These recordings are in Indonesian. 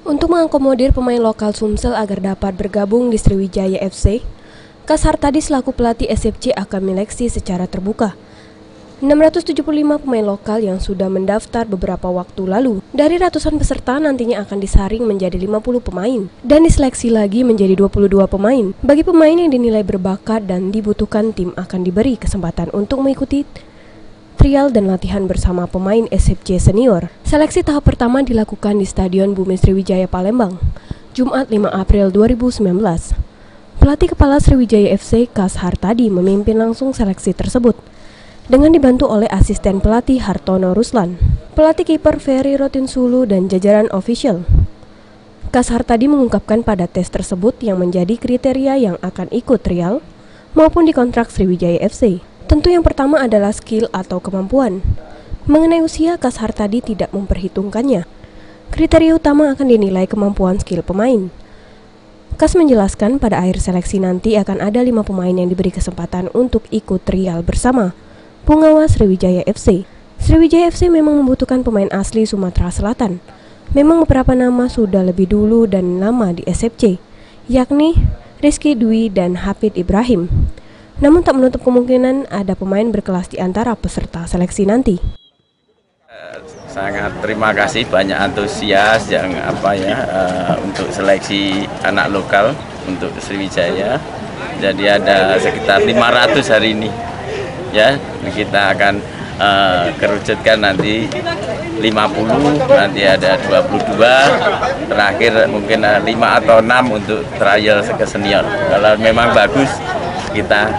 Untuk mengakomodir pemain lokal Sumsel agar dapat bergabung di Sriwijaya FC, Kas Hartadi selaku pelatih SFC akan menyeleksi secara terbuka 675 pemain lokal yang sudah mendaftar beberapa waktu lalu. Dari ratusan peserta nantinya akan disaring menjadi 50 pemain dan diseleksi lagi menjadi 22 pemain. Bagi pemain yang dinilai berbakat dan dibutuhkan, tim akan diberi kesempatan untuk mengikuti trial dan latihan bersama pemain SFC senior. Seleksi tahap pertama dilakukan di Stadion Bumi Sriwijaya Palembang, Jumat 5 April 2019. Pelatih kepala Sriwijaya FC Kas Hartadi memimpin langsung seleksi tersebut dengan dibantu oleh asisten pelatih Hartono Ruslan, pelatih kiper Ferry Rotinsulu dan jajaran official. Kas Hartadi mengungkapkan pada tes tersebut yang menjadi kriteria yang akan ikut trial maupun dikontrak Sriwijaya FC. Tentu yang pertama adalah skill atau kemampuan. Mengenai usia, Kas Hartadi tidak memperhitungkannya. Kriteria utama akan dinilai kemampuan skill pemain. Kas menjelaskan pada akhir seleksi nanti akan ada 5 pemain yang diberi kesempatan untuk ikut trial bersama pengawas Sriwijaya FC. Sriwijaya FC memang membutuhkan pemain asli Sumatera Selatan. Memang beberapa nama sudah lebih dulu dan lama di SFC, yakni Rizky Dwi dan Hafid Ibrahim. Namun tak menutup kemungkinan ada pemain berkelas di antara peserta seleksi nanti. Sangat terima kasih banyak antusias yang untuk seleksi anak lokal untuk Sriwijaya. Jadi ada sekitar 500 hari ini. Ya, kita akan kerucutkan nanti 50, nanti ada 22, terakhir mungkin 5 atau 6 untuk trial ke senior. Kalau memang bagus, kita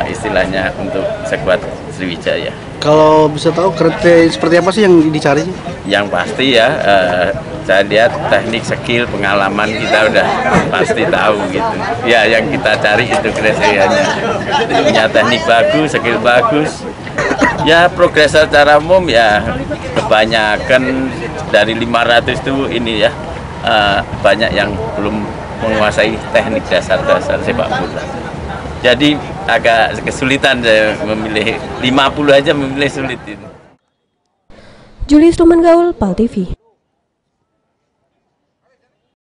istilahnya untuk skuad Sriwijaya. Kalau bisa tahu kriteria seperti apa sih yang dicari? Yang pasti ya, saya lihat teknik, skill, pengalaman kita udah pasti tahu gitu. Ya, yang kita cari itu kriterianya. Punya teknik bagus, skill bagus. Ya, progres secara umum ya kebanyakan dari 500 itu ini ya, banyak yang belum menguasai teknik dasar-dasar sepak bola. Jadi agak kesulitan memilih 50 aja, memilih sulit ini. Julius Tumangaul, PAL TV.